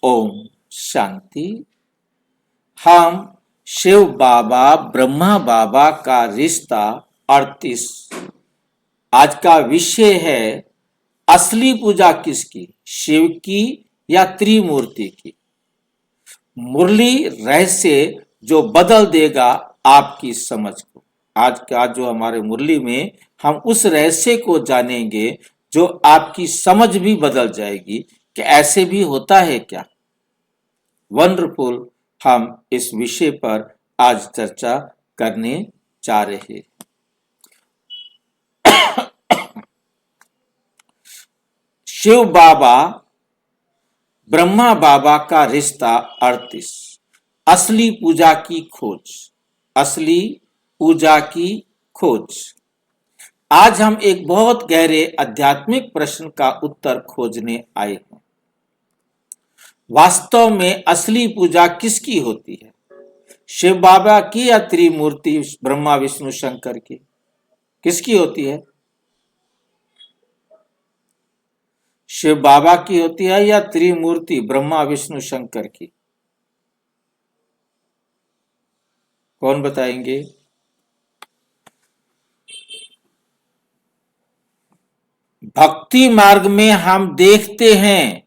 ओम शांति। हम शिव बाबा ब्रह्मा बाबा का रिश्ता 38। आज का विषय है असली पूजा किसकी, शिव की या त्रिमूर्ति की। मुरली रहस्य जो बदल देगा आपकी समझ को। आज का जो हमारे मुरली में हम उस रहस्य को जानेंगे जो आपकी समझ भी बदल जाएगी कि ऐसे भी होता है क्या। वंडरफुल। हम इस विषय पर आज चर्चा करने जा रहे हैं। शिव बाबा ब्रह्मा बाबा का रिश्ता 38। असली पूजा की खोज। असली पूजा की खोज। आज हम एक बहुत गहरे आध्यात्मिक प्रश्न का उत्तर खोजने आए हैं। वास्तव में असली पूजा किसकी होती है, शिव बाबा की या त्रिमूर्ति ब्रह्मा विष्णु शंकर की? किसकी होती है? शिव बाबा की होती है या त्रिमूर्ति ब्रह्मा विष्णु शंकर की? कौन बताएंगे? भक्ति मार्ग में हम देखते हैं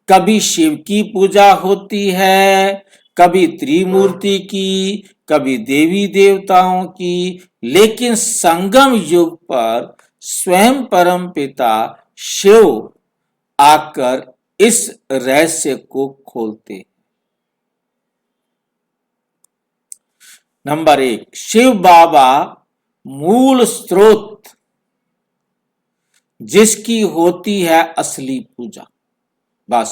कभी शिव की पूजा होती है, कभी त्रिमूर्ति की, कभी देवी देवताओं की, लेकिन संगम युग पर स्वयं परम पिता शिव आकर इस रहस्य को खोलते। नंबर 1, शिव बाबा मूल स्रोत जिसकी होती है असली पूजा। बस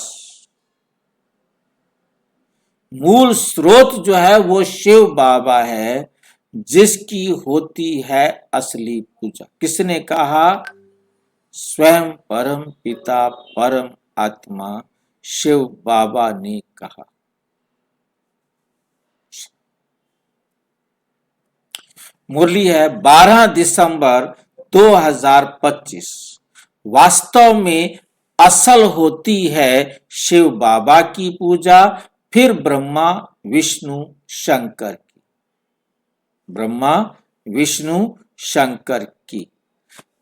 मूल स्रोत जो है वो शिव बाबा है जिसकी होती है असली पूजा। किसने कहा? स्वयं परम पिता परम आत्मा शिव बाबा ने कहा। मुरली है 12 दिसंबर 2025। वास्तव में असल होती है शिव बाबा की पूजा, फिर ब्रह्मा विष्णु शंकर की। ब्रह्मा विष्णु शंकर की।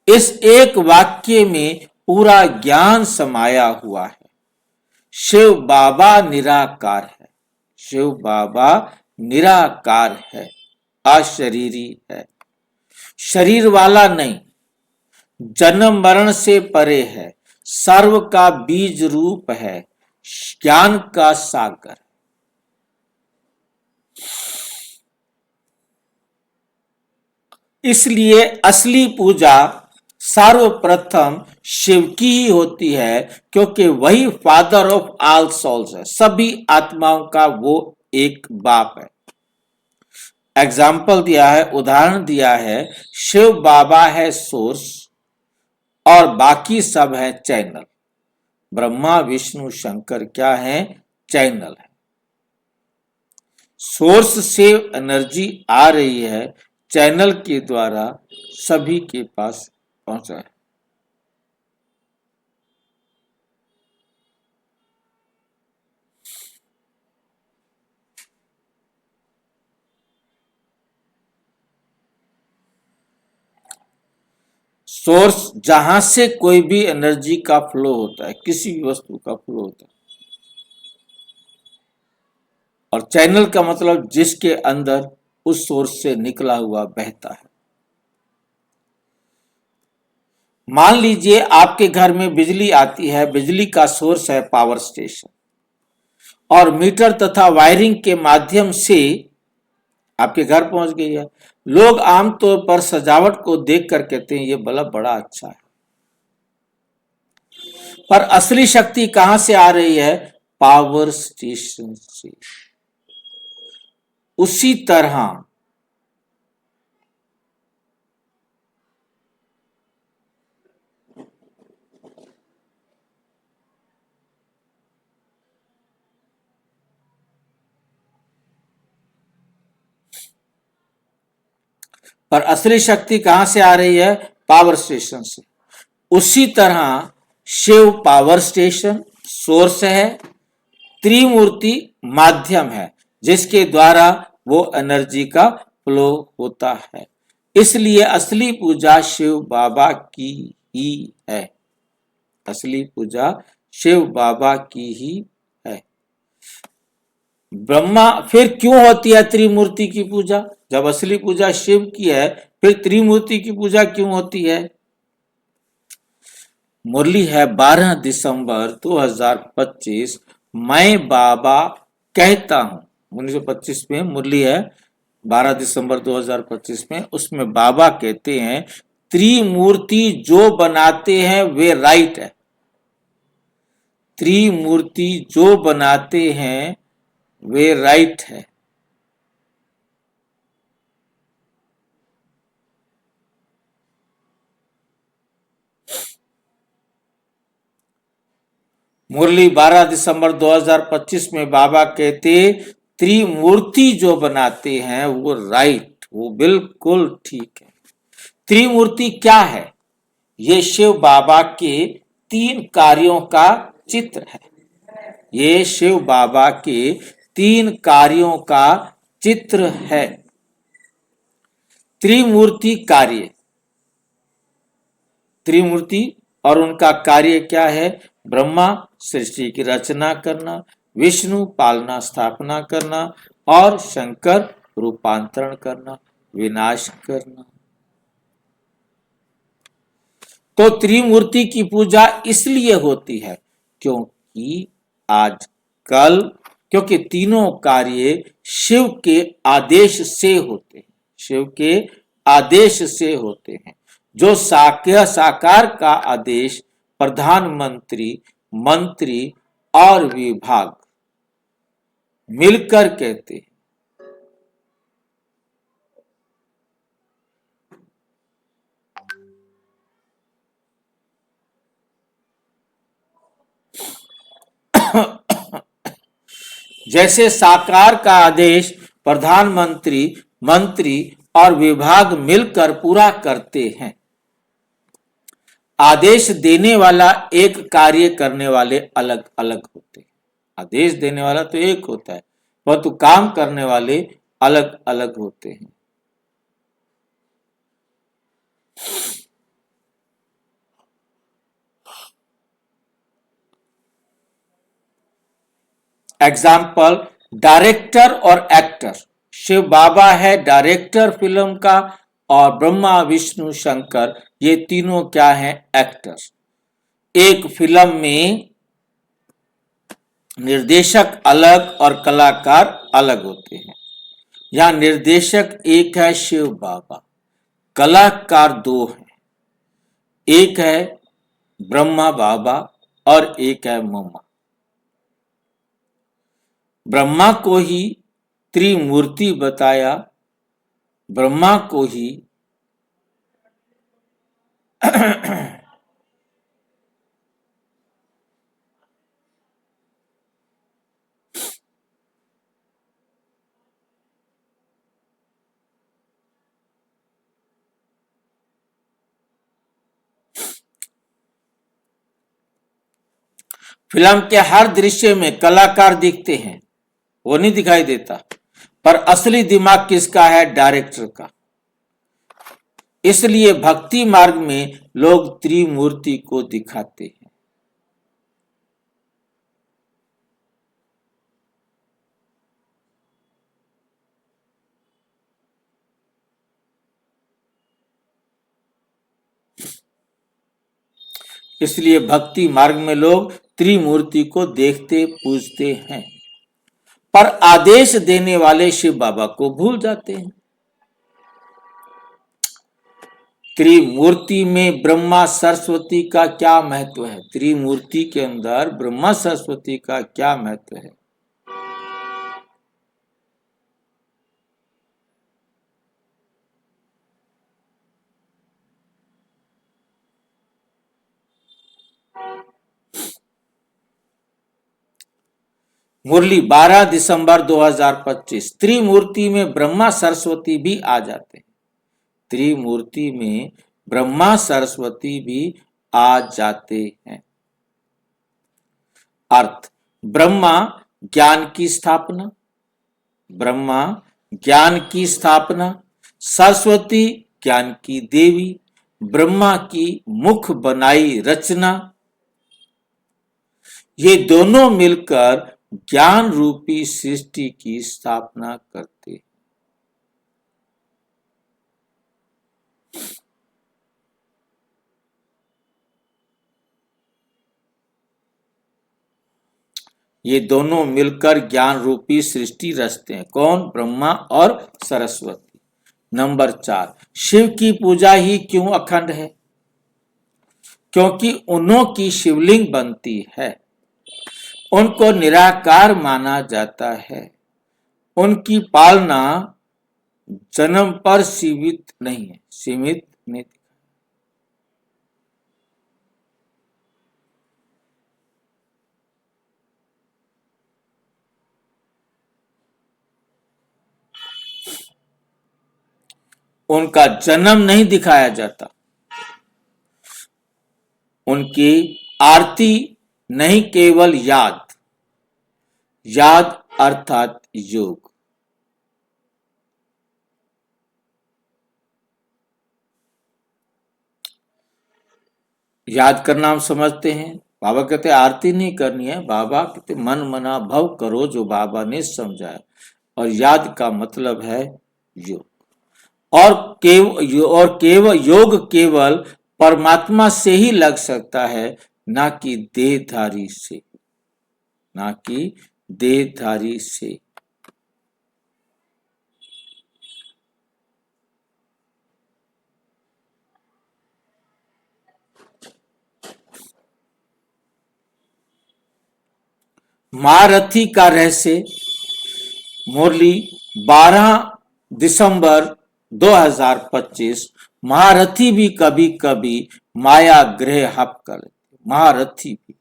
इस एक वाक्य में पूरा ज्ञान समाया हुआ है। शिव बाबा निराकार है। शिव बाबा निराकार है, अशरीरी है, शरीर वाला नहीं, जन्म मरण से परे है, सर्व का बीज रूप है, ज्ञान का सागर। इसलिए असली पूजा सर्वप्रथम शिव की ही होती है, क्योंकि वही फादर ऑफ ऑल सोल्स है। सभी आत्माओं का वो एक बाप है। एग्जाम्पल दिया है, उदाहरण दिया है, शिव बाबा है सोर्स और बाकी सब है चैनल। ब्रह्मा विष्णु शंकर क्या है? चैनल है। सोर्स से एनर्जी आ रही है, चैनल के द्वारा सभी के पास पहुंचा है। सोर्स जहां से कोई भी एनर्जी का फ्लो होता है, किसी भी वस्तु का फ्लो होता है, और चैनल का मतलब जिसके अंदर उस सोर्स से निकला हुआ बहता है। मान लीजिए आपके घर में बिजली आती है, बिजली का सोर्स है पावर स्टेशन, और मीटर तथा वायरिंग के माध्यम से आपके घर पहुंच गई है। लोग आमतौर पर सजावट को देखकर कहते हैं ये बल्ब बड़ा अच्छा है, पर असली शक्ति कहां से आ रही है? पावर स्टेशन से। उसी तरह पर असली शक्ति कहां से आ रही है? पावर स्टेशन से। उसी तरह शिव पावर स्टेशन सोर्स है, त्रिमूर्ति माध्यम है जिसके द्वारा वो एनर्जी का फ्लो होता है। इसलिए असली पूजा शिव बाबा की ही है। असली पूजा शिव बाबा की ही है। ब्रह्मा फिर क्यों होती है त्रिमूर्ति की पूजा? जब असली पूजा शिव की है फिर त्रिमूर्ति की पूजा क्यों होती है? मुरली है 12 दिसंबर 2025। मैं बाबा कहता हूं। 1925 में मुरली है 12 दिसंबर 2025 में। उसमें बाबा कहते हैं त्रिमूर्ति जो बनाते हैं वे राइट है। त्रिमूर्ति जो बनाते हैं वे राइट है। मुरली 12 दिसंबर 2025 में बाबा कहते त्रिमूर्ति जो बनाते हैं वो राइट, वो बिल्कुल ठीक है। त्रिमूर्ति क्या है? ये शिव बाबा के 3 कार्यों का चित्र है। ये शिव बाबा के 3 कार्यों का चित्र है। त्रिमूर्ति कार्य, त्रिमूर्ति और उनका कार्य क्या है? ब्रह्मा सृष्टि की रचना करना, विष्णु पालना स्थापना करना और शंकर रूपांतरण करना, विनाश करना। तो त्रिमूर्ति की पूजा इसलिए होती है क्योंकि आजकल, क्योंकि तीनों कार्य शिव के आदेश से होते हैं। शिव के आदेश से होते हैं। जो साकार का आदेश प्रधानमंत्री, मंत्री और विभाग मिलकर कहते हैं। जैसे साकार का आदेश प्रधानमंत्री, मंत्री और विभाग मिलकर पूरा करते हैं। आदेश देने वाला एक, कार्य करने वाले अलग अलग होते हैं। आदेश देने वाला तो एक होता है, परंतु काम करने वाले अलग अलग होते हैं। एग्जाम्पल, डायरेक्टर और एक्टर। शिव बाबा है डायरेक्टर फिल्म का और ब्रह्मा विष्णु शंकर ये तीनों क्या हैं? एक्टर्स। एक फिल्म में निर्देशक अलग और कलाकार अलग होते हैं। यहां निर्देशक एक है शिव बाबा, कलाकार 2 हैं। एक है ब्रह्मा बाबा और एक है मम्मा। ब्रह्मा को ही त्रिमूर्ति बताया, ब्रह्मा को ही फिल्म के हर दृश्य में कलाकार दिखते हैं, वो नहीं दिखाई देता, पर असली दिमाग किसका है? डायरेक्टर का। इसलिए भक्ति मार्ग में लोग त्रिमूर्ति को दिखाते हैं। इसलिए भक्ति मार्ग में लोग त्रिमूर्ति को देखते पूजते हैं, पर आदेश देने वाले शिव बाबा को भूल जाते हैं। त्रिमूर्ति में ब्रह्मा सरस्वती का क्या महत्व है? त्रिमूर्ति के अंदर ब्रह्मा सरस्वती का क्या महत्व है? मुरली 12 दिसंबर 2025। त्रिमूर्ति में ब्रह्मा सरस्वती भी आ जाते हैं। त्रिमूर्ति में ब्रह्मा सरस्वती भी आ जाते हैं। अर्थ, ब्रह्मा ज्ञान की स्थापना, ब्रह्मा ज्ञान की स्थापना, सरस्वती ज्ञान की देवी, ब्रह्मा की मुख बनाई रचना, ये दोनों मिलकर ज्ञान रूपी सृष्टि की स्थापना करते हैं। ये दोनों मिलकर ज्ञान रूपी सृष्टि रचते हैं। कौन? ब्रह्मा और सरस्वती। नंबर 4, शिव की पूजा ही क्यों अखंड है? क्योंकि उन्हों की शिवलिंग बनती है, उनको निराकार माना जाता है, उनकी पालना जन्म पर सीमित नहीं। उनका जन्म नहीं दिखाया जाता, उनकी आरती नहीं, केवल याद अर्थात योग। याद करना हम समझते हैं। बाबा कहते आरती नहीं करनी है, बाबा कहते मन मना भव करो जो बाबा ने समझाया। और याद का मतलब है योग। और केवल योग केवल परमात्मा से ही लग सकता है, ना कि देहधारी से, ना कि देहधारी से। महारथी का रहस्य। मुरली 12 दिसंबर 2025। महारथी भी कभी कभी माया ग्रह हप कर लेते। महारथी भी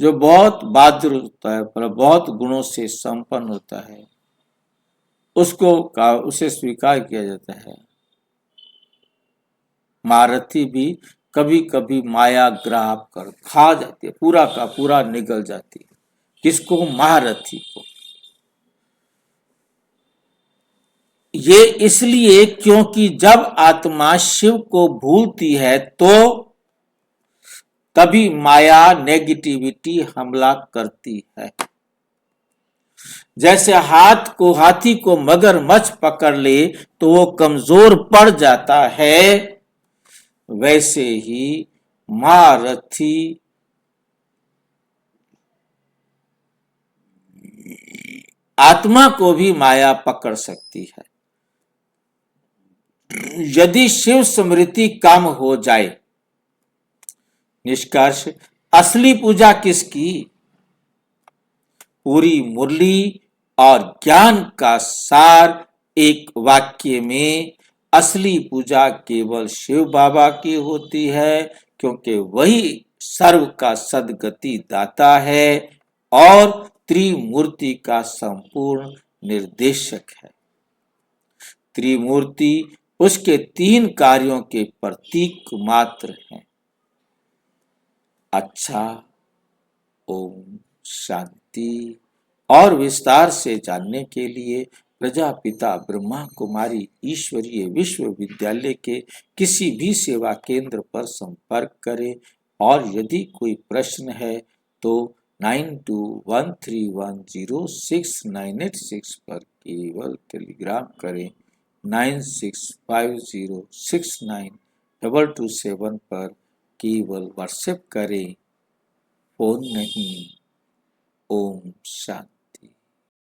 जो बहुत बहादुर होता है, पर बहुत गुणों से संपन्न होता है, उसे स्वीकार किया जाता है। महारथी भी कभी कभी माया ग्रह कर खा जाती है, पूरा का पूरा निगल जाती है। किसको? महारथी को। ये इसलिए क्योंकि जब आत्मा शिव को भूलती है तो तभी माया नेगेटिविटी हमला करती है। जैसे हाथी को मगरमच्छ पकड़ ले तो वो कमजोर पड़ जाता है, वैसे ही महारथी आत्मा को भी माया पकड़ सकती है। यदि शिव स्मृति कम हो जाए। निष्कर्ष, असली पूजा किसकी? पूरी मुरली और ज्ञान का सार एक वाक्य में, असली पूजा केवल शिव बाबा की होती है, क्योंकि वही सर्व का सदगति दाता है और त्रिमूर्ति का संपूर्ण निर्देशक है। त्रिमूर्ति उसके 3 कार्यों के प्रतीक मात्र हैं। अच्छा, ओम शांति। और विस्तार से जानने के लिए प्रजापिता ब्रह्मा कुमारी ईश्वरीय विश्वविद्यालय के किसी भी सेवा केंद्र पर संपर्क करें। और यदि कोई प्रश्न है तो 9213106986 पर केवल टेलीग्राम करें। 9650692227 पर केवल व्हाट्सएप करें, फोन नहीं। ओम शांति।